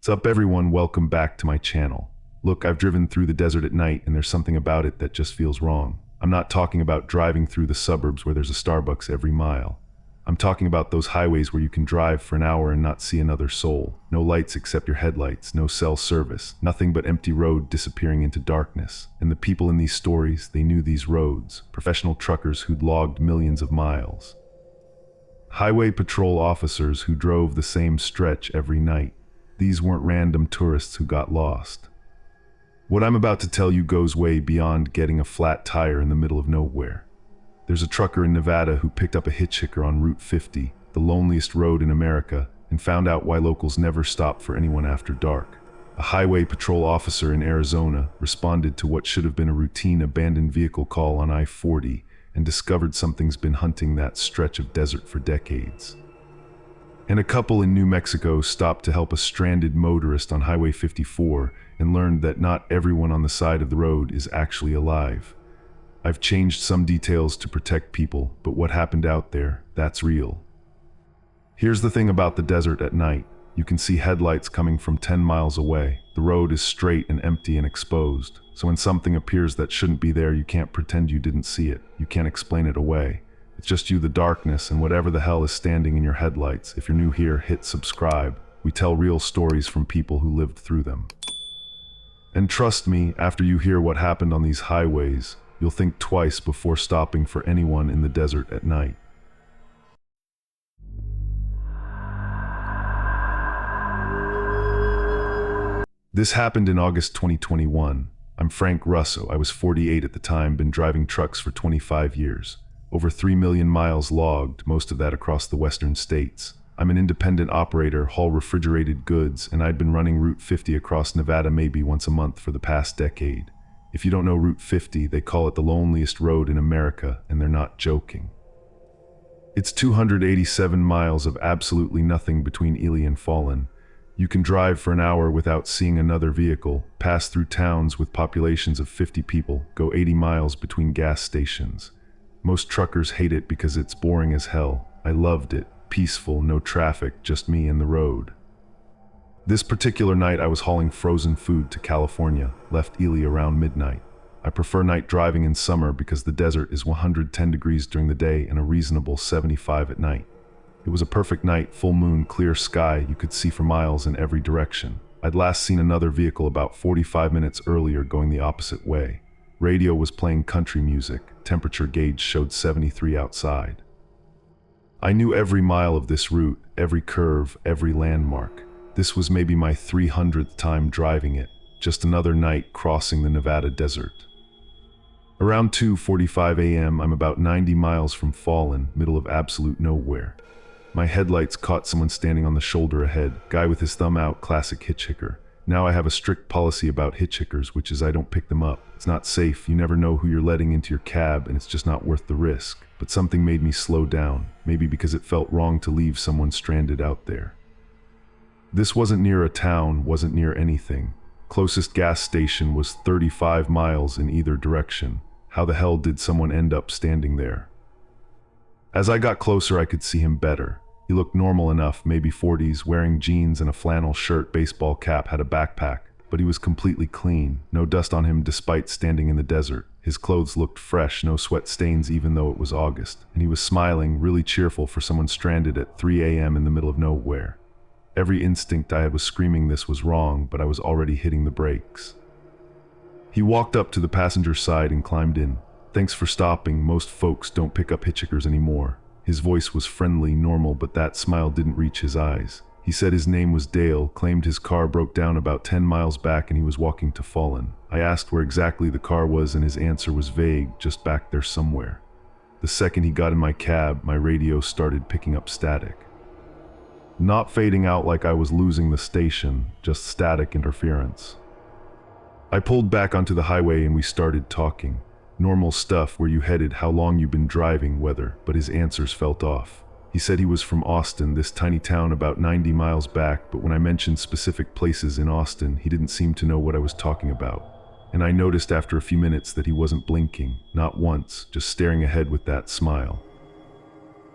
What's up everyone, welcome back to my channel. Look, I've driven through the desert at night and there's something about it that just feels wrong. I'm not talking about driving through the suburbs where there's a Starbucks every mile. I'm talking about those highways where you can drive for an hour and not see another soul. No lights except your headlights, no cell service, nothing but empty road disappearing into darkness. And the people in these stories, they knew these roads, professional truckers who'd logged millions of miles. Highway patrol officers who drove the same stretch every night. These weren't random tourists who got lost. What I'm about to tell you goes way beyond getting a flat tire in the middle of nowhere. There's a trucker in Nevada who picked up a hitchhiker on Route 50, the loneliest road in America, and found out why locals never stop for anyone after dark. A highway patrol officer in Arizona responded to what should have been a routine abandoned vehicle call on I-40 and discovered something's been hunting that stretch of desert for decades. And a couple in New Mexico stopped to help a stranded motorist on Highway 54 and learned that not everyone on the side of the road is actually alive. I've changed some details to protect people, but what happened out there, that's real. Here's the thing about the desert at night. You can see headlights coming from 10 miles away. The road is straight and empty and exposed. So when something appears that shouldn't be there, you can't pretend you didn't see it. You can't explain it away. It's just you, the darkness, and whatever the hell is standing in your headlights. If you're new here, hit subscribe. We tell real stories from people who lived through them. And trust me, after you hear what happened on these highways, you'll think twice before stopping for anyone in the desert at night. This happened in August 2021. I'm Frank Russo. I was 48 at the time, been driving trucks for 25 years. Over 3 million miles logged, most of that across the western states. I'm an independent operator, haul refrigerated goods, and I'd been running Route 50 across Nevada maybe once a month for the past decade. If you don't know Route 50, they call it the loneliest road in America, and they're not joking. It's 287 miles of absolutely nothing between Ely and Fallon. You can drive for an hour without seeing another vehicle, pass through towns with populations of 50 people, go 80 miles between gas stations. Most truckers hate it because it's boring as hell. I loved it. Peaceful, no traffic, just me and the road. This particular night I was hauling frozen food to California, left Ely around midnight. I prefer night driving in summer because the desert is 110 degrees during the day and a reasonable 75 at night. It was a perfect night, full moon, clear sky, you could see for miles in every direction. I'd last seen another vehicle about 45 minutes earlier going the opposite way. Radio was playing country music. Temperature gauge showed 73 outside. I knew every mile of this route, every curve, every landmark. This was maybe my 300th time driving it, just another night crossing the Nevada desert. Around 2:45 a.m., I'm about 90 miles from Fallon, middle of absolute nowhere. My headlights caught someone standing on the shoulder ahead, guy with his thumb out, classic hitchhiker. Now I have a strict policy about hitchhikers, which is I don't pick them up. It's not safe, you never know who you're letting into your cab, and it's just not worth the risk. But something made me slow down, maybe because it felt wrong to leave someone stranded out there. This wasn't near a town, wasn't near anything. Closest gas station was 35 miles in either direction. How the hell did someone end up standing there? As I got closer, I could see him better. He looked normal enough, maybe 40s, wearing jeans and a flannel shirt, baseball cap, had a backpack, but he was completely clean, no dust on him despite standing in the desert. His clothes looked fresh, no sweat stains even though it was August, and he was smiling, really cheerful for someone stranded at 3 a.m. in the middle of nowhere. Every instinct I had was screaming this was wrong, but I was already hitting the brakes. He walked up to the passenger side and climbed in. Thanks for stopping, most folks don't pick up hitchhikers anymore. His voice was friendly, normal, but that smile didn't reach his eyes. He said his name was Dale, claimed his car broke down about 10 miles back and he was walking to Fallon. I asked where exactly the car was and his answer was vague, just back there somewhere. The second he got in my cab, my radio started picking up static. Not fading out like I was losing the station, just static interference. I pulled back onto the highway and we started talking. Normal stuff, where you headed, how long you been driving, weather, but his answers felt off. He said he was from Austin, this tiny town about 90 miles back, but when I mentioned specific places in Austin, he didn't seem to know what I was talking about. And I noticed after a few minutes that he wasn't blinking, not once, just staring ahead with that smile.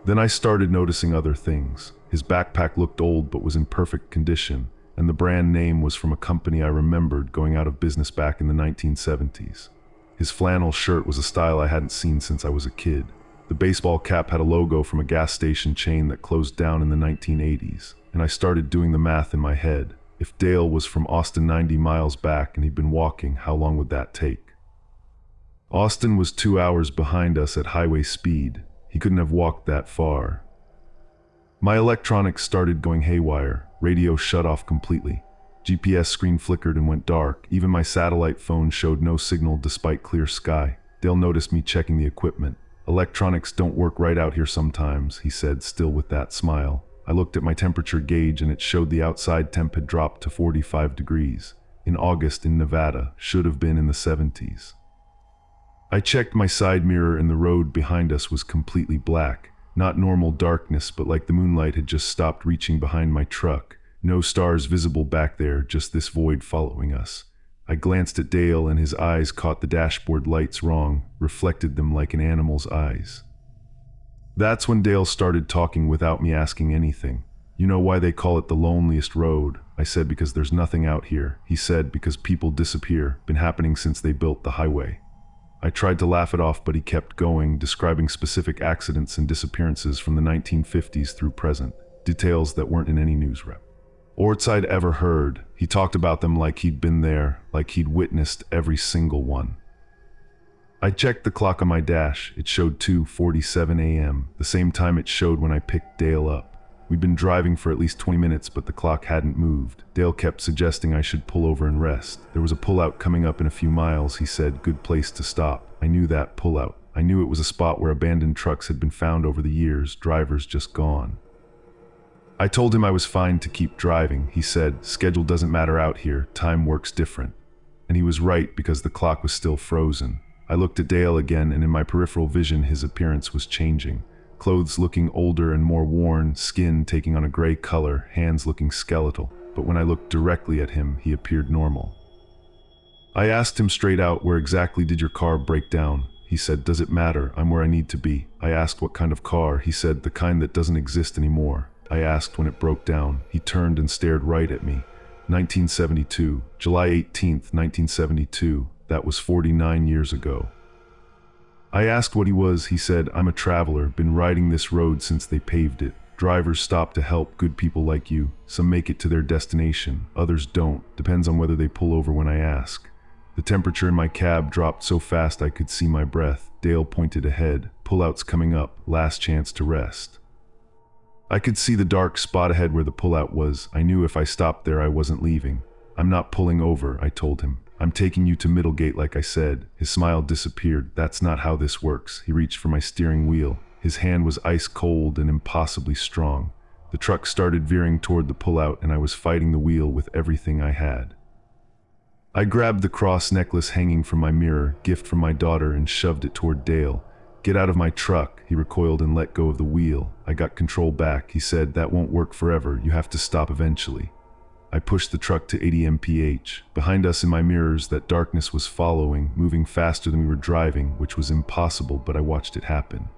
Then I started noticing other things. His backpack looked old but was in perfect condition, and the brand name was from a company I remembered going out of business back in the 1970s. His flannel shirt was a style I hadn't seen since I was a kid. The baseball cap had a logo from a gas station chain that closed down in the 1980s, and I started doing the math in my head. If Dale was from Austin 90 miles back and he'd been walking, how long would that take? Austin was 2 hours behind us at highway speed. He couldn't have walked that far. My electronics started going haywire. Radio shut off completely. GPS screen flickered and went dark. Even my satellite phone showed no signal despite clear sky. Dale noticed me checking the equipment. "Electronics don't work right out here sometimes," he said, still with that smile. I looked at my temperature gauge and it showed the outside temp had dropped to 45 degrees. In August in Nevada, should have been in the 70s. I checked my side mirror and the road behind us was completely black. Not normal darkness, but like the moonlight had just stopped reaching behind my truck. No stars visible back there, just this void following us. I glanced at Dale and his eyes caught the dashboard lights wrong, reflected them like an animal's eyes. That's when Dale started talking without me asking anything. "You know why they call it the loneliest road?" I said. "Because there's nothing out here." He said, "Because people disappear, been happening since they built the highway." I tried to laugh it off, but he kept going, describing specific accidents and disappearances from the 1950s through present, details that weren't in any news reports I'd ever heard. He talked about them like he'd been there, like he'd witnessed every single one. I checked the clock on my dash. It showed 2:47 a.m., the same time it showed when I picked Dale up. We'd been driving for at least 20 minutes, but the clock hadn't moved. Dale kept suggesting I should pull over and rest. There was a pullout coming up in a few miles, he said. Good place to stop. I knew that pullout. I knew it was a spot where abandoned trucks had been found over the years, drivers just gone. I told him I was fine to keep driving. He said, "Schedule doesn't matter out here, time works different." And he was right, because the clock was still frozen. I looked at Dale again, and in my peripheral vision his appearance was changing. Clothes looking older and more worn, skin taking on a gray color, hands looking skeletal. But when I looked directly at him, he appeared normal. I asked him straight out, "Where exactly did your car break down?" He said, "Does it matter? I'm where I need to be." I asked what kind of car. He said, "The kind that doesn't exist anymore." I asked when it broke down. He turned and stared right at me. 1972, July 18th, 1972. That was 49 years ago. I asked what he was. He said, "I'm a traveler, been riding this road since they paved it. Drivers stop to help good people like you. Some make it to their destination, others don't. Depends on whether they pull over when I ask." The temperature in my cab dropped so fast I could see my breath. Dale pointed ahead. "Pullout's coming up, last chance to rest." I could see the dark spot ahead where the pullout was. I knew if I stopped there I wasn't leaving. "I'm not pulling over," I told him. "I'm taking you to Middlegate like I said." His smile disappeared. "That's not how this works." He reached for my steering wheel. His hand was ice cold and impossibly strong. The truck started veering toward the pullout, and I was fighting the wheel with everything I had. I grabbed the cross necklace hanging from my mirror, gift from my daughter, and shoved it toward Dale. "Get out of my truck." He recoiled and let go of the wheel. I got control back. He said, "That won't work forever. You have to stop eventually." I pushed the truck to 80 mph. Behind us in my mirrors, that darkness was following, moving faster than we were driving, which was impossible, but I watched it happen.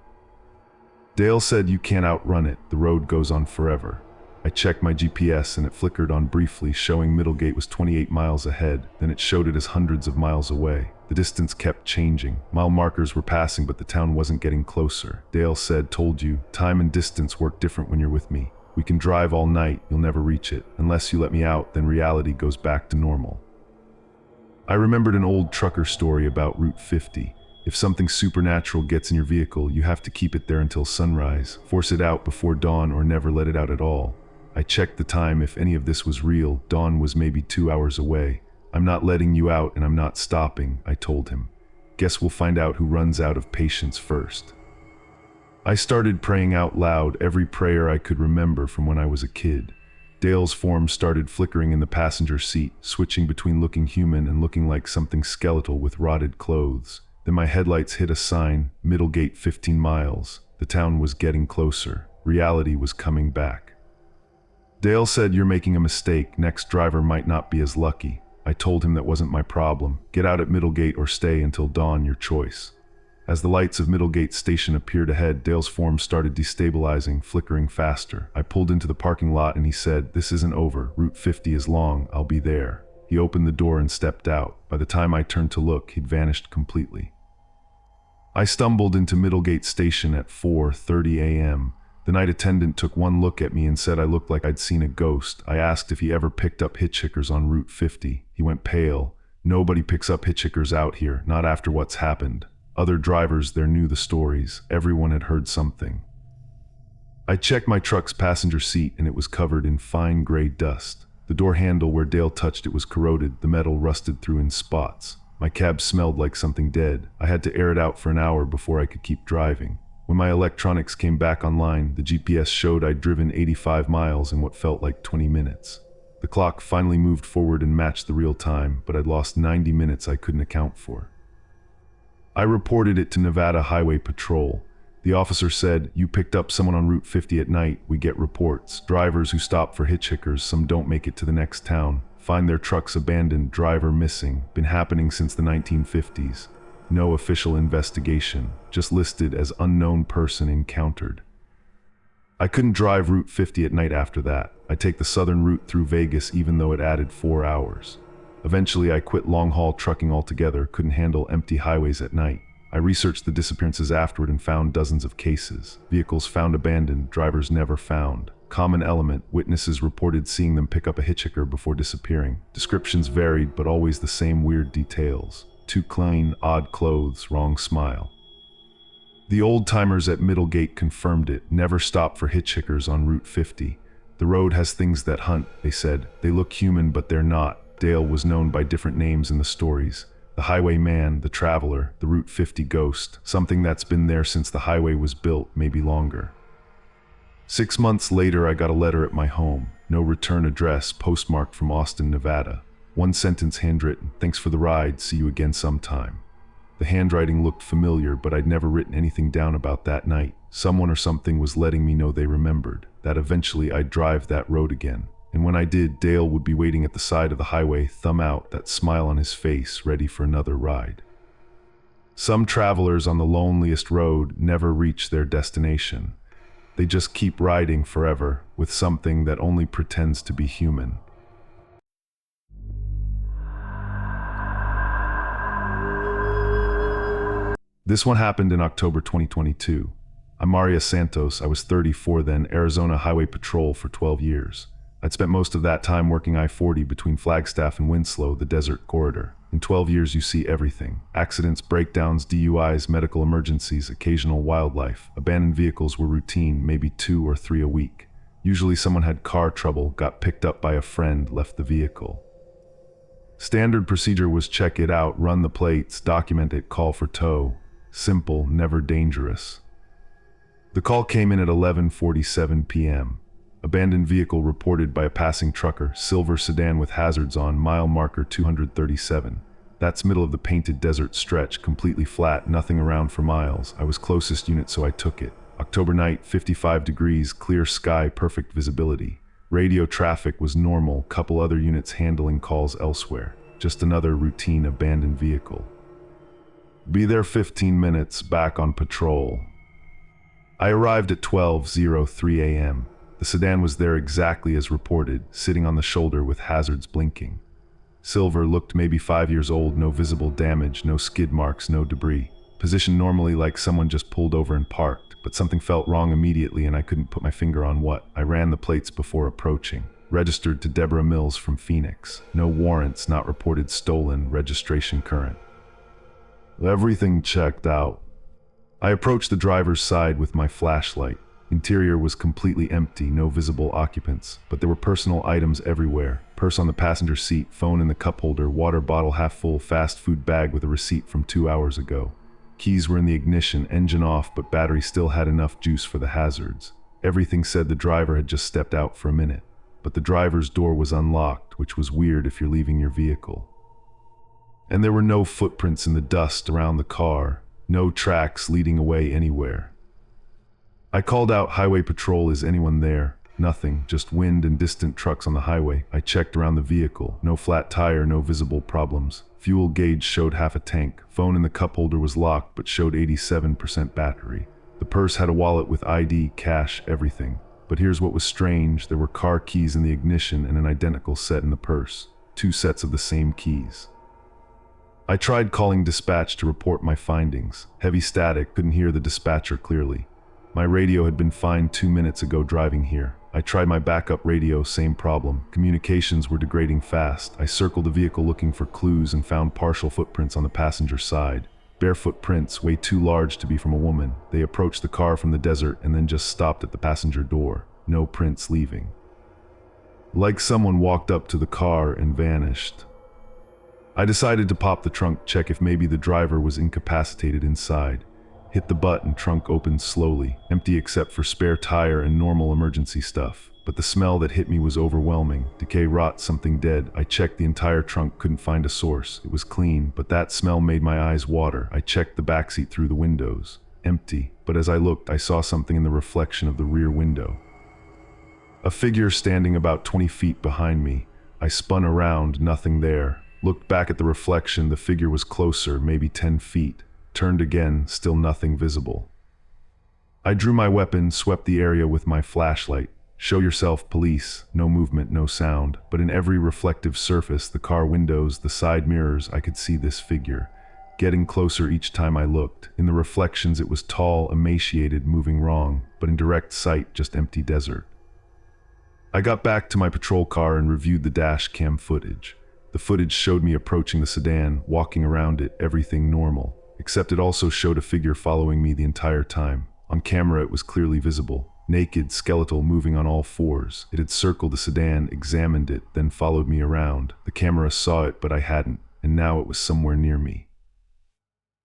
Dale said, "You can't outrun it. The road goes on forever." I checked my GPS and it flickered on briefly, showing Middlegate was 28 miles ahead. Then it showed it as hundreds of miles away. The distance kept changing. Mile markers were passing, but the town wasn't getting closer. Dale said, "Told you, time and distance work different when you're with me. We can drive all night, you'll never reach it. Unless you let me out, then reality goes back to normal." I remembered an old trucker story about Route 50. If something supernatural gets in your vehicle, you have to keep it there until sunrise, force it out before dawn, or never let it out at all. I checked the time. If any of this was real, dawn was maybe 2 hours away. "I'm not letting you out and I'm not stopping," I told him. "Guess we'll find out who runs out of patience first." I started praying out loud, every prayer I could remember from when I was a kid. Dale's form started flickering in the passenger seat, switching between looking human and looking like something skeletal with rotted clothes. Then my headlights hit a sign, Middlegate 15 miles. The town was getting closer. Reality was coming back. Dale said, "You're making a mistake. Next driver might not be as lucky." I told him that wasn't my problem. "Get out at Middlegate or stay until dawn, your choice." As the lights of Middlegate Station appeared ahead, Dale's form started destabilizing, flickering faster. I pulled into the parking lot and he said, "This isn't over. Route 50 is long. I'll be there." He opened the door and stepped out. By the time I turned to look, he'd vanished completely. I stumbled into Middlegate Station at 4:30 a.m. The night attendant took one look at me and said I looked like I'd seen a ghost. I asked if he ever picked up hitchhikers on Route 50. He went pale. "Nobody picks up hitchhikers out here, not after what's happened." Other drivers there knew the stories. Everyone had heard something. I checked my truck's passenger seat and it was covered in fine gray dust. The door handle where Dale touched it was corroded, the metal rusted through in spots. My cab smelled like something dead. I had to air it out for an hour before I could keep driving. When my electronics came back online, the GPS showed I'd driven 85 miles in what felt like 20 minutes. The clock finally moved forward and matched the real time, but I'd lost 90 minutes I couldn't account for. I reported it to Nevada Highway Patrol. The officer said, "You picked up someone on Route 50 at night. We get reports. Drivers who stop for hitchhikers, some don't make it to the next town. Find their trucks abandoned, driver missing. Been happening since the 1950s. No official investigation, just listed as unknown person encountered." I couldn't drive Route 50 at night after that. I'd take the southern route through Vegas even though it added 4 hours. Eventually, I quit long-haul trucking altogether, couldn't handle empty highways at night. I researched the disappearances afterward and found dozens of cases. Vehicles found abandoned, drivers never found. Common element, witnesses reported seeing them pick up a hitchhiker before disappearing. Descriptions varied, but always the same weird details. Too clean, odd clothes, wrong smile. The old-timers at Middlegate confirmed it. Never stop for hitchhikers on Route 50. The road has things that hunt, they said. They look human, but they're not. Dale was known by different names in the stories. The Highway Man, the Traveler, the Route 50 Ghost, something that's been there since the highway was built, maybe longer. 6 months later, I got a letter at my home. No return address, postmarked from Austin, Nevada. One sentence handwritten, "Thanks for the ride, see you again sometime." The handwriting looked familiar, but I'd never written anything down about that night. Someone or something was letting me know they remembered, that eventually I'd drive that road again. And when I did, Dale would be waiting at the side of the highway, thumb out, that smile on his face, ready for another ride. Some travelers on the loneliest road never reach their destination. They just keep riding forever with something that only pretends to be human. This one happened in October 2022. I'm Maria Santos. I was 34 then, Arizona Highway Patrol for 12 years. I'd spent most of that time working I-40 between Flagstaff and Winslow, the desert corridor. In 12 years, you see everything. Accidents, breakdowns, DUIs, medical emergencies, occasional wildlife. Abandoned vehicles were routine, maybe 2 or 3 a week. Usually someone had car trouble, got picked up by a friend, left the vehicle. Standard procedure was check it out, run the plates, document it, call for tow. Simple, never dangerous. The call came in at 11:47 p.m. Abandoned vehicle reported by a passing trucker, silver sedan with hazards on, mile marker 237. That's middle of the painted desert stretch, completely flat, nothing around for miles. I was closest unit, so I took it. October night, 55 degrees, clear sky, perfect visibility. Radio traffic was normal, couple other units handling calls elsewhere. Just another routine abandoned vehicle. Be there 15 minutes, back on patrol. I arrived at 12:03 a.m. The sedan was there exactly as reported, sitting on the shoulder with hazards blinking. Silver looked maybe 5 years old, no visible damage, no skid marks, no debris. Positioned normally like someone just pulled over and parked, but something felt wrong immediately and I couldn't put my finger on what. I ran the plates before approaching. Registered to Deborah Mills from Phoenix. No warrants, not reported stolen, registration current. Everything checked out. I approached the driver's side with my flashlight. Interior was completely empty, no visible occupants, but there were personal items everywhere. Purse on the passenger seat, phone in the cup holder, water bottle half full, fast food bag with a receipt from 2 hours ago. Keys were in the ignition, engine off, but battery still had enough juice for the hazards. Everything said the driver had just stepped out for a minute, but the driver's door was unlocked, which was weird if you're leaving your vehicle. And there were no footprints in the dust around the car, no tracks leading away anywhere. I called out Highway Patrol, is anyone there? Nothing, just wind and distant trucks on the highway. I checked around the vehicle. No flat tire, no visible problems. Fuel gauge showed half a tank. Phone in the cup holder was locked, but showed 87% battery. The purse had a wallet with ID, cash, everything. But here's what was strange. There were car keys in the ignition and an identical set in the purse. 2 sets of the same keys. I tried calling dispatch to report my findings. Heavy static, couldn't hear the dispatcher clearly. My radio had been fine 2 minutes ago driving here. I tried my backup radio, same problem. Communications were degrading fast. I circled the vehicle looking for clues and found partial footprints on the passenger side. Barefoot prints, way too large to be from a woman. They approached the car from the desert and then just stopped at the passenger door. No prints leaving. Like someone walked up to the car and vanished. I decided to pop the trunk, check if maybe the driver was incapacitated inside. Hit the button, trunk opened slowly, empty except for spare tire and normal emergency stuff. But the smell that hit me was overwhelming. Decay, rot, something dead. I checked the entire trunk, couldn't find a source. It was clean, but that smell made my eyes water. I checked the backseat through the windows. Empty, but as I looked, I saw something in the reflection of the rear window. A figure standing about 20 feet behind me. I spun around, nothing there. Looked back at the reflection, the figure was closer, maybe 10 feet. Turned again, still nothing visible. I drew my weapon, swept the area with my flashlight. Show yourself, police. No movement, no sound. But in every reflective surface, the car windows, the side mirrors, I could see this figure. Getting closer each time I looked. In the reflections it was tall, emaciated, moving wrong. But in direct sight, just empty desert. I got back to my patrol car and reviewed the dash cam footage. The footage showed me approaching the sedan, walking around it, everything normal. Except it also showed a figure following me the entire time. On camera it was clearly visible. Naked, skeletal, moving on all fours. It had circled the sedan, examined it, then followed me around. The camera saw it, but I hadn't, and now it was somewhere near me.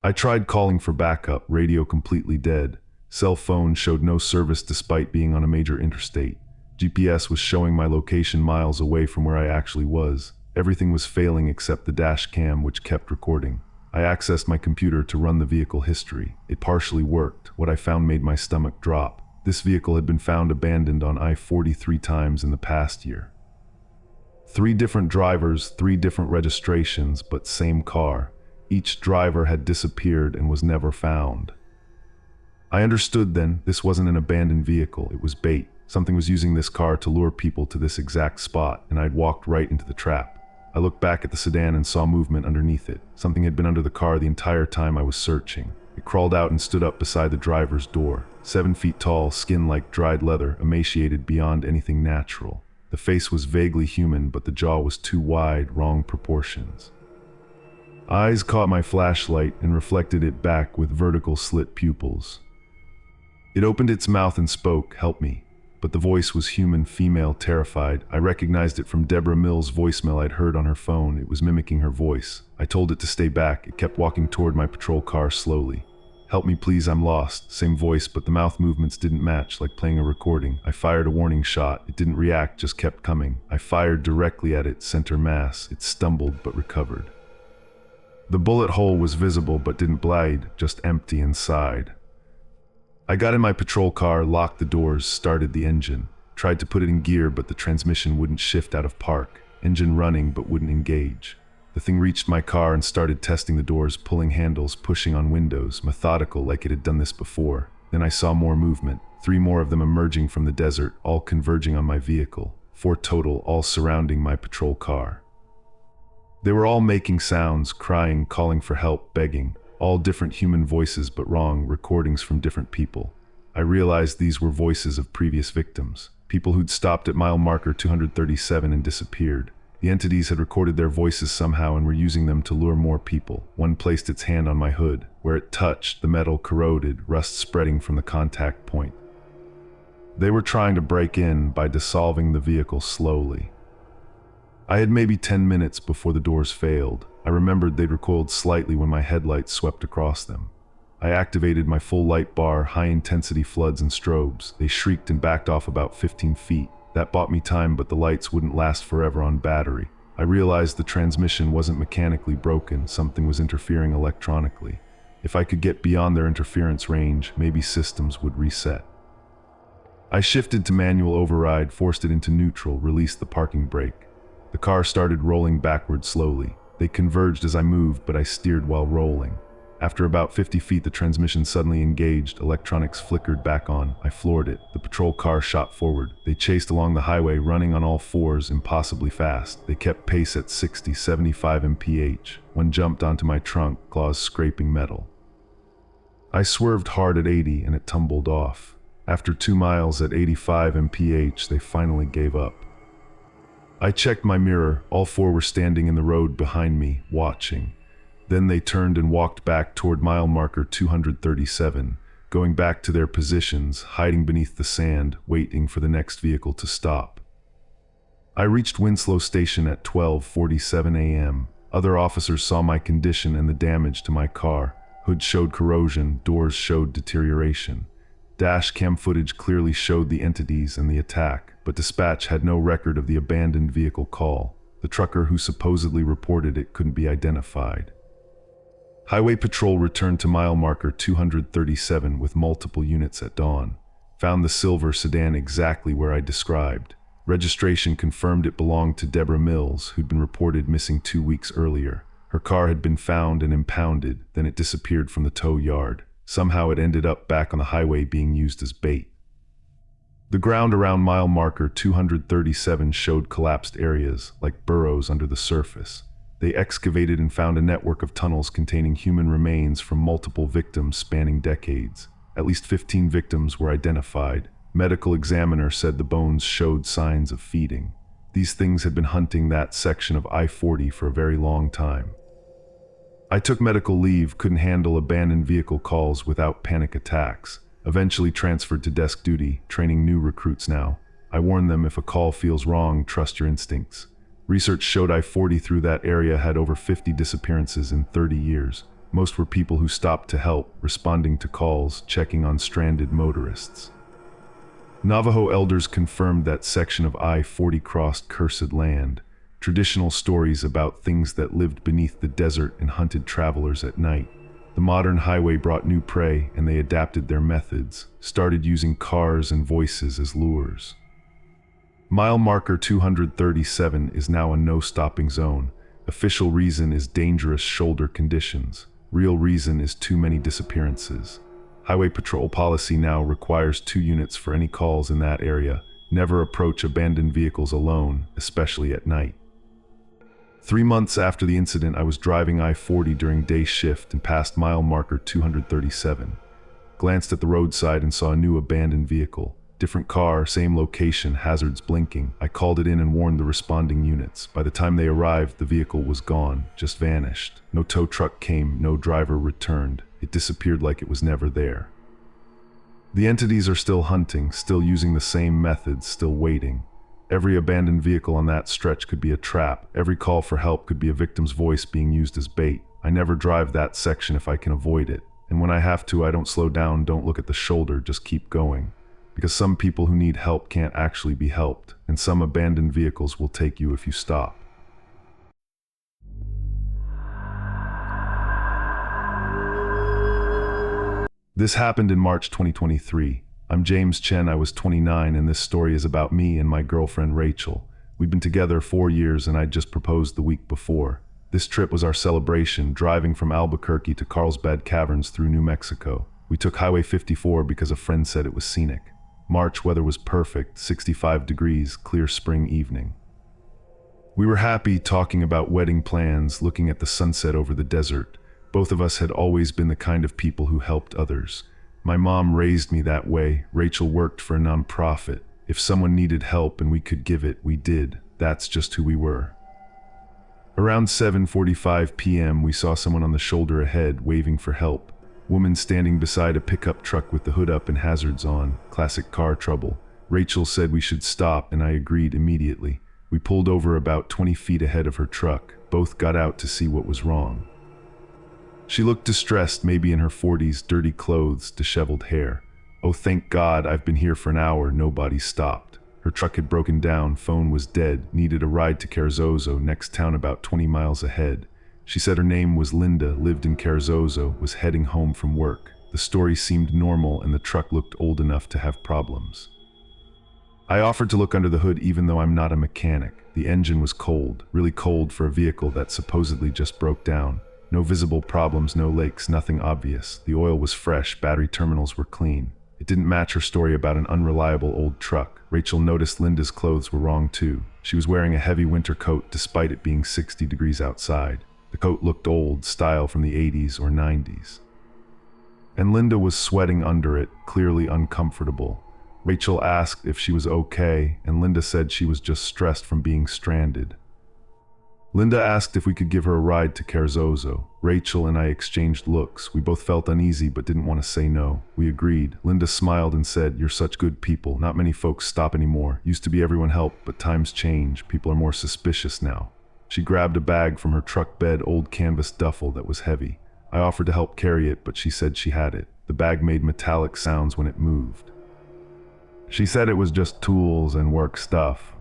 I tried calling for backup, radio completely dead. Cell phone showed no service despite being on a major interstate. GPS was showing my location miles away from where I actually was. Everything was failing except the dash cam, which kept recording. I accessed my computer to run the vehicle history. It partially worked. What I found made my stomach drop. This vehicle had been found abandoned on I-40 3 times in the past year. 3 different drivers, 3 different registrations, but same car. Each driver had disappeared and was never found. I understood then, this wasn't an abandoned vehicle, it was bait. Something was using this car to lure people to this exact spot, and I'd walked right into the trap. I looked back at the sedan and saw movement underneath it. Something had been under the car the entire time I was searching. It crawled out and stood up beside the driver's door. 7 feet tall, skin like dried leather, emaciated beyond anything natural. The face was vaguely human, but the jaw was too wide, wrong proportions. Eyes caught my flashlight and reflected it back with vertical slit pupils. It opened its mouth and spoke, "Help me." But the voice was human, female, terrified. I recognized it from Deborah Mills' voicemail I'd heard on her phone. It was mimicking her voice. I told it to stay back. It kept walking toward my patrol car slowly. "Help me please, I'm lost." Same voice, but the mouth movements didn't match, like playing a recording. I fired a warning shot. It didn't react, just kept coming. I fired directly at its center mass. It stumbled, but recovered. The bullet hole was visible, but didn't blade, just empty inside. I got in my patrol car, locked the doors, started the engine. Tried to put it in gear, but the transmission wouldn't shift out of park. Engine running, but wouldn't engage. The thing reached my car and started testing the doors, pulling handles, pushing on windows, methodical like it had done this before. Then I saw more movement. 3 more of them emerging from the desert, all converging on my vehicle. 4 total, all surrounding my patrol car. They were all making sounds, crying, calling for help, begging. All different human voices, but wrong, recordings from different people. I realized these were voices of previous victims, people who'd stopped at mile marker 237 and disappeared. The entities had recorded their voices somehow and were using them to lure more people. One placed its hand on my hood. Where it touched, the metal corroded, rust spreading from the contact point. They were trying to break in by dissolving the vehicle slowly. I had maybe 10 minutes before the doors failed. I remembered they'd recoiled slightly when my headlights swept across them. I activated my full light bar, high-intensity floods and strobes. They shrieked and backed off about 15 feet. That bought me time, but the lights wouldn't last forever on battery. I realized the transmission wasn't mechanically broken, something was interfering electronically. If I could get beyond their interference range, maybe systems would reset. I shifted to manual override, forced it into neutral, released the parking brake. The car started rolling backward slowly. They converged as I moved, but I steered while rolling. After about 50 feet, the transmission suddenly engaged. Electronics flickered back on. I floored it. The patrol car shot forward. They chased along the highway, running on all fours, impossibly fast. They kept pace at 60, 75 mph. One jumped onto my trunk, claws scraping metal. I swerved hard at 80 and it tumbled off. After 2 miles at 85 mph, they finally gave up. I checked my mirror. All four were standing in the road behind me, watching. Then they turned and walked back toward mile marker 237, going back to their positions, hiding beneath the sand, waiting for the next vehicle to stop. I reached Winslow Station at 12:47 a.m. Other officers saw my condition and the damage to my car. Hood showed corrosion, doors showed deterioration. Dash cam footage clearly showed the entities and the attack, but dispatch had no record of the abandoned vehicle call. The trucker who supposedly reported it couldn't be identified. Highway Patrol returned to mile marker 237 with multiple units at dawn. Found the silver sedan exactly where I described. Registration confirmed it belonged to Deborah Mills, who'd been reported missing 2 weeks earlier. Her car had been found and impounded, then it disappeared from the tow yard. Somehow it ended up back on the highway being used as bait. The ground around mile marker 237 showed collapsed areas, like burrows under the surface. They excavated and found a network of tunnels containing human remains from multiple victims spanning decades. At least 15 victims were identified. Medical examiner said the bones showed signs of feeding. These things had been hunting that section of I-40 for a very long time. I took medical leave, couldn't handle abandoned vehicle calls without panic attacks. Eventually transferred to desk duty, training new recruits now. I warn them, if a call feels wrong, trust your instincts. Research showed I-40 through that area had over 50 disappearances in 30 years. Most were people who stopped to help, responding to calls, checking on stranded motorists. Navajo elders confirmed that section of I-40 crossed cursed land. Traditional stories about things that lived beneath the desert and hunted travelers at night. The modern highway brought new prey, and they adapted their methods, started using cars and voices as lures. Mile marker 237 is now a no-stopping zone. Official reason is dangerous shoulder conditions. Real reason is too many disappearances. Highway Patrol policy now requires 2 units for any calls in that area. Never approach abandoned vehicles alone, especially at night. 3 months after the incident, I was driving I-40 during day shift and passed mile marker 237. Glanced at the roadside and saw a new abandoned vehicle. Different car, same location, hazards blinking. I called it in and warned the responding units. By the time they arrived, the vehicle was gone, just vanished. No tow truck came, no driver returned. It disappeared like it was never there. The entities are still hunting, still using the same methods, still waiting. Every abandoned vehicle on that stretch could be a trap. Every call for help could be a victim's voice being used as bait. I never drive that section if I can avoid it. And when I have to, I don't slow down, don't look at the shoulder, just keep going. Because some people who need help can't actually be helped, and some abandoned vehicles will take you if you stop. This happened in March 2023. I'm James Chen, I was 29, and this story is about me and my girlfriend Rachel. We've been together 4 years and I just proposed the week before. This trip was our celebration, driving from Albuquerque to Carlsbad Caverns through New Mexico. We took Highway 54 because a friend said it was scenic. March weather was perfect, 65 degrees, clear spring evening. We were happy, talking about wedding plans, looking at the sunset over the desert. Both of us had always been the kind of people who helped others. My mom raised me that way. Rachel worked for a nonprofit. If someone needed help and we could give it, we did. That's just who we were. Around 7:45 p.m. we saw someone on the shoulder ahead, waving for help. Woman standing beside a pickup truck with the hood up and hazards on. Classic car trouble. Rachel said we should stop, and I agreed immediately. We pulled over about 20 feet ahead of her truck. Both got out to see what was wrong. She looked distressed, maybe in her 40s, dirty clothes, disheveled hair. Oh, thank God, I've been here for an hour, nobody stopped. Her truck had broken down, phone was dead, needed a ride to Carrizozo, next town about 20 miles ahead. She said her name was Linda, lived in Carrizozo, was heading home from work. The story seemed normal and the truck looked old enough to have problems. I offered to look under the hood even though I'm not a mechanic. The engine was cold, really cold for a vehicle that supposedly just broke down. No visible problems, no leaks, nothing obvious. The oil was fresh, battery terminals were clean. It didn't match her story about an unreliable old truck. Rachel noticed Linda's clothes were wrong too. She was wearing a heavy winter coat despite it being 60 degrees outside. The coat looked old, style from the 80s or 90s. And Linda was sweating under it, clearly uncomfortable. Rachel asked if she was okay, and Linda said she was just stressed from being stranded. Linda asked if we could give her a ride to Carrizozo. Rachel and I exchanged looks. We both felt uneasy but didn't want to say no. We agreed. Linda smiled and said, "You're such good people. Not many folks stop anymore. Used to be everyone helped, but times change. People are more suspicious now." She grabbed a bag from her truck bed, old canvas duffel that was heavy. I offered to help carry it, but she said she had it. The bag made metallic sounds when it moved. She said it was just tools and work stuff.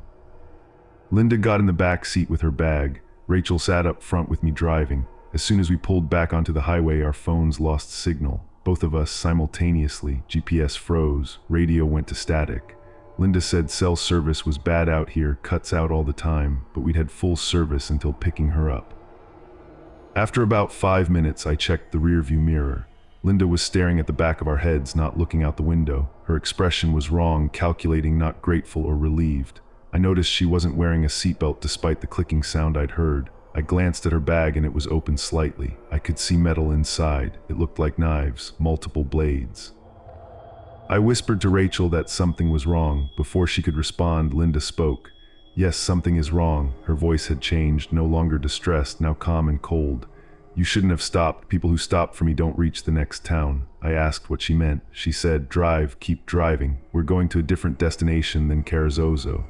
Linda got in the back seat with her bag. Rachel sat up front with me driving. As soon as we pulled back onto the highway, our phones lost signal. Both of us simultaneously. GPS froze. Radio went to static. Linda said cell service was bad out here, cuts out all the time, but we'd had full service until picking her up. After about 5 minutes, I checked the rearview mirror. Linda was staring at the back of our heads, not looking out the window. Her expression was wrong, calculating, not grateful or relieved. I noticed she wasn't wearing a seatbelt despite the clicking sound I'd heard. I glanced at her bag and it was open slightly. I could see metal inside. It looked like knives, multiple blades. I whispered to Rachel that something was wrong. Before she could respond, Linda spoke. "Yes, something is wrong." Her voice had changed, no longer distressed, now calm and cold. "You shouldn't have stopped. People who stop for me don't reach the next town." I asked what she meant. She said, "Drive, keep driving. We're going to a different destination than Carrizozo."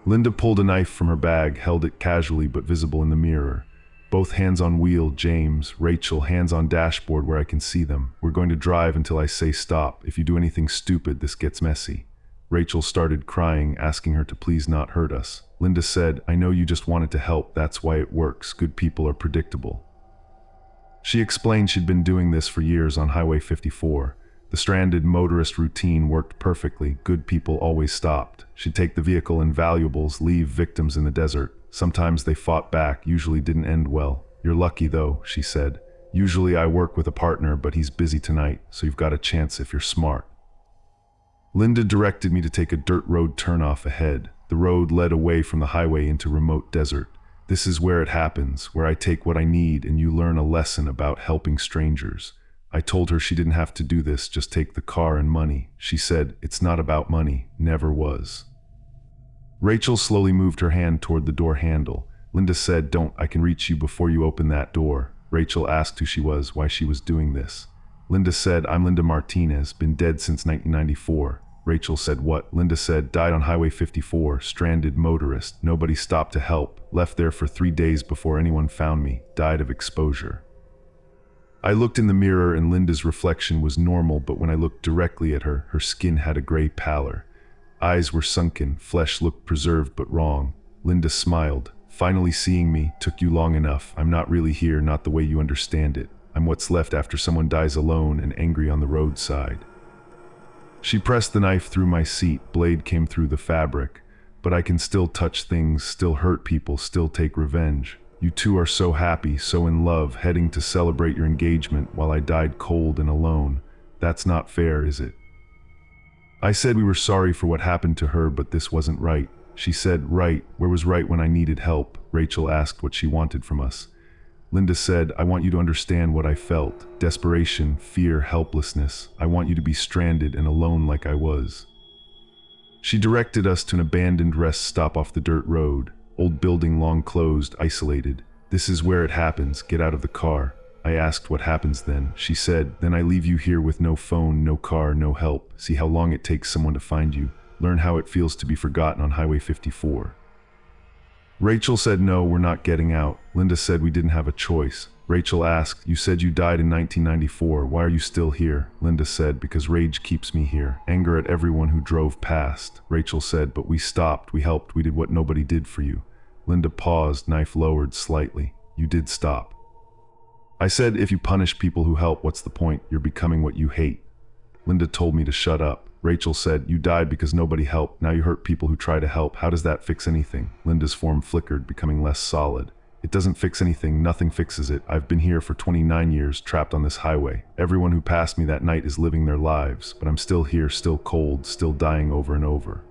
Linda pulled a knife from her bag, held it casually but visible in the mirror. Both hands on wheel, James. Rachel, hands on dashboard where I can see them. "We're going to drive until I say stop. If you do anything stupid, this gets messy." Rachel started crying, asking her to please not hurt us. Linda said, "I know you just wanted to help. That's why it works. Good people are predictable." She explained she'd been doing this for years on Highway 54. The stranded motorist routine worked perfectly. Good people always stopped. She'd take the vehicle and valuables, leave victims in the desert. Sometimes they fought back, usually didn't end well. "You're lucky though," she said. "Usually I work with a partner, but he's busy tonight, so you've got a chance if you're smart." Linda directed me to take a dirt road turnoff ahead. The road led away from the highway into remote desert. "This is where it happens, where I take what I need and you learn a lesson about helping strangers." I told her she didn't have to do this, just take the car and money. She said, "It's not about money, never was." Rachel slowly moved her hand toward the door handle. Linda said, "Don't, I can reach you before you open that door." Rachel asked who she was, why she was doing this. Linda said, "I'm Linda Martinez, been dead since 1994. Rachel said, "What?" Linda said, "Died on Highway 54, stranded motorist. Nobody stopped to help. Left there for 3 days before anyone found me. Died of exposure." I looked in the mirror and Linda's reflection was normal, but when I looked directly at her, her skin had a gray pallor. Eyes were sunken, flesh looked preserved but wrong. Linda smiled. "Finally seeing me. Took you long enough. I'm not really here, not the way you understand it. I'm what's left after someone dies alone and angry on the roadside." She pressed the knife through my seat. Blade came through the fabric. "But I can still touch things, still hurt people, still take revenge. You two are so happy, so in love, heading to celebrate your engagement while I died cold and alone. That's not fair, is it?" I said we were sorry for what happened to her, but this wasn't right. She said, "Right, where was right when I needed help?" Rachel asked what she wanted from us. Linda said, "I want you to understand what I felt. Desperation, fear, helplessness. I want you to be stranded and alone like I was." She directed us to an abandoned rest stop off the dirt road. Old building, long closed, isolated. "This is where it happens. Get out of the car." I asked what happens then. She said, "Then I leave you here with no phone, no car, no help. See how long it takes someone to find you. Learn how it feels to be forgotten on Highway 54. Rachel said, "No, we're not getting out." Linda said we didn't have a choice. Rachel asked, "You said you died in 1994. Why are you still here?" Linda said, "Because rage keeps me here. Anger at everyone who drove past." Rachel said, "But we stopped, we helped, we did what nobody did for you." Linda paused, knife lowered slightly. "You did stop." I said, "If you punish people who help, what's the point? You're becoming what you hate." Linda told me to shut up. Rachel said, "You died because nobody helped. Now you hurt people who try to help. How does that fix anything?" Linda's form flickered, becoming less solid. "It doesn't fix anything. Nothing fixes it. I've been here for 29 years, trapped on this highway. Everyone who passed me that night is living their lives, but I'm still here, still cold, still dying over and over."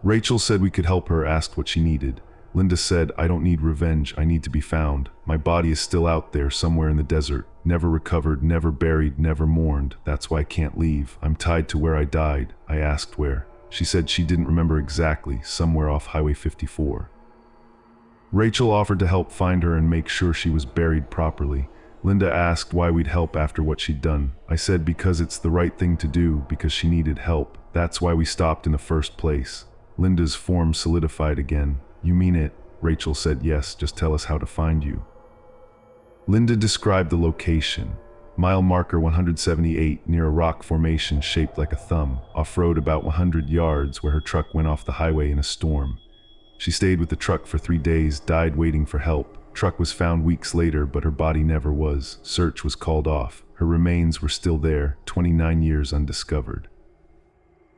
Rachel said we could help her, asked what she needed. Linda said, "I don't need revenge. I need to be found. My body is still out there, somewhere in the desert. Never recovered, never buried, never mourned. That's why I can't leave. I'm tied to where I died." I asked where. She said she didn't remember exactly, somewhere off Highway 54. Rachel offered to help find her and make sure she was buried properly. Linda asked why we'd help after what she'd done. I said because it's the right thing to do, because she needed help. That's why we stopped in the first place. Linda's form solidified again. "You mean it?" Rachel said, "Yes, just tell us how to find you." Linda described the location. Mile marker 178, near a rock formation shaped like a thumb, off-road about 100 yards, where her truck went off the highway in a storm. She stayed with the truck for 3 days, died waiting for help. Truck was found weeks later, but her body never was. Search was called off. Her remains were still there, 29 years undiscovered.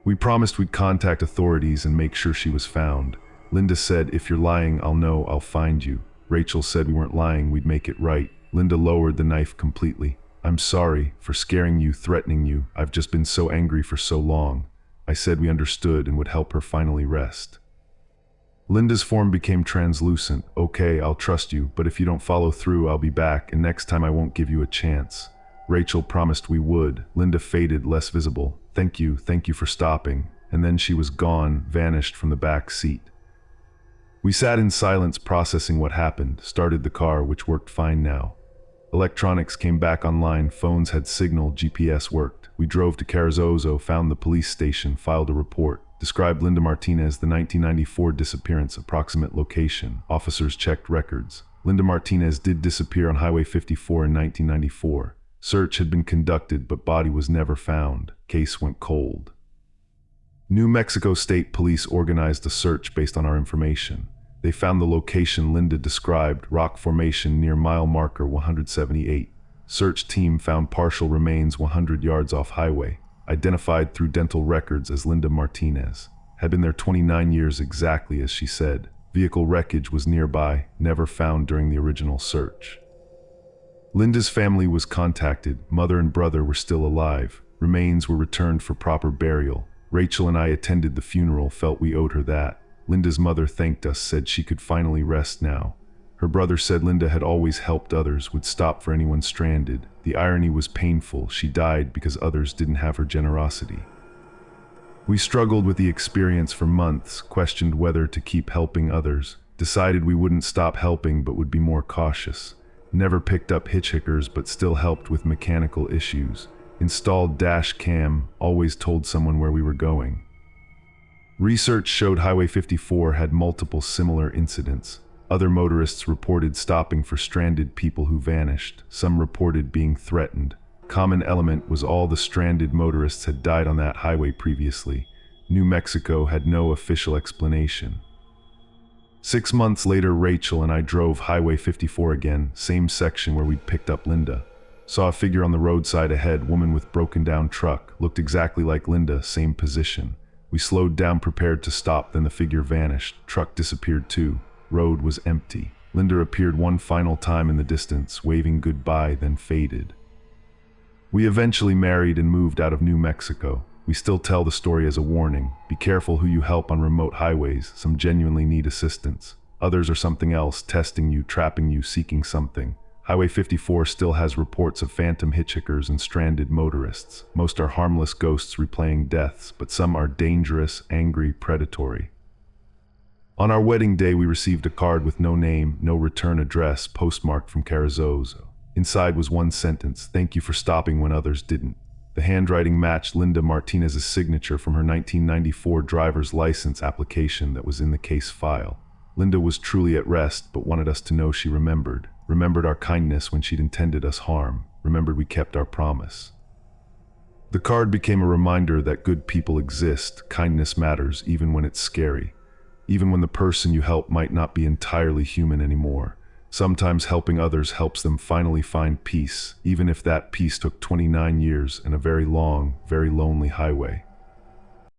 We promised we'd contact authorities and make sure she was found. Linda said, "If you're lying, I'll know, I'll find you." Rachel said we weren't lying, we'd make it right. Linda lowered the knife completely. "I'm sorry for scaring you, threatening you. I've just been so angry for so long." I said we understood and would help her finally rest. Linda's form became translucent. "Okay, I'll trust you, but if you don't follow through, I'll be back, and next time I won't give you a chance." Rachel promised we would. Linda faded, less visible. Thank you for stopping." And then she was gone, vanished from the back seat. We sat in silence, processing what happened, started the car, which worked fine now. Electronics came back online, phones had signal, GPS worked. We drove to Carrizozo, found the police station, filed a report. Described Linda Martinez, the 1994 disappearance, approximate location. Officers checked records. Linda Martinez did disappear on Highway 54 in 1994. Search had been conducted, but body was never found. Case went cold. New Mexico State Police organized a search based on our information. They found the location Linda described, rock formation near mile marker 178. Search team found partial remains 100 yards off highway, identified through dental records as Linda Martinez. Had been there 29 years exactly as she said. Vehicle wreckage was nearby, never found during the original search. Linda's family was contacted. Mother and brother were still alive. Remains were returned for proper burial. Rachel and I attended the funeral, felt we owed her that. Linda's mother thanked us, said she could finally rest now. Her brother said Linda had always helped others, would stop for anyone stranded. The irony was painful. She died because others didn't have her generosity. We struggled with the experience for months, questioned whether to keep helping others, decided we wouldn't stop helping but would be more cautious. Never picked up hitchhikers but still helped with mechanical issues. Installed dash cam, always told someone where we were going. Research showed Highway 54 had multiple similar incidents. Other motorists reported stopping for stranded people who vanished. Some reported being threatened. Common element was all the stranded motorists had died on that highway previously. New Mexico had no official explanation. 6 months later, Rachel and I drove Highway 54 again, same section where we'd picked up Linda. Saw a figure on the roadside ahead, woman with broken down truck, looked exactly like Linda, same position. We slowed down, prepared to stop, then the figure vanished. Truck disappeared too. Road was empty. Linda appeared one final time in the distance, waving goodbye, then faded. We eventually married and moved out of New Mexico. We still tell the story as a warning. Be careful who you help on remote highways. Some genuinely need assistance. Others are something else, testing you, trapping you, seeking something. Highway 54 still has reports of phantom hitchhikers and stranded motorists. Most are harmless ghosts replaying deaths, but some are dangerous, angry, predatory. On our wedding day, we received a card with no name, no return address, postmarked from Carrizozo. Inside was one sentence: "Thank you for stopping when others didn't." The handwriting matched Linda Martinez's signature from her 1994 driver's license application that was in the case file. Linda was truly at rest, but wanted us to know she remembered our kindness when she'd intended us harm, remembered we kept our promise. The card became a reminder that good people exist, kindness matters even when it's scary, even when the person you help might not be entirely human anymore. Sometimes helping others helps them finally find peace, even if that peace took 29 years and a very long, very lonely highway.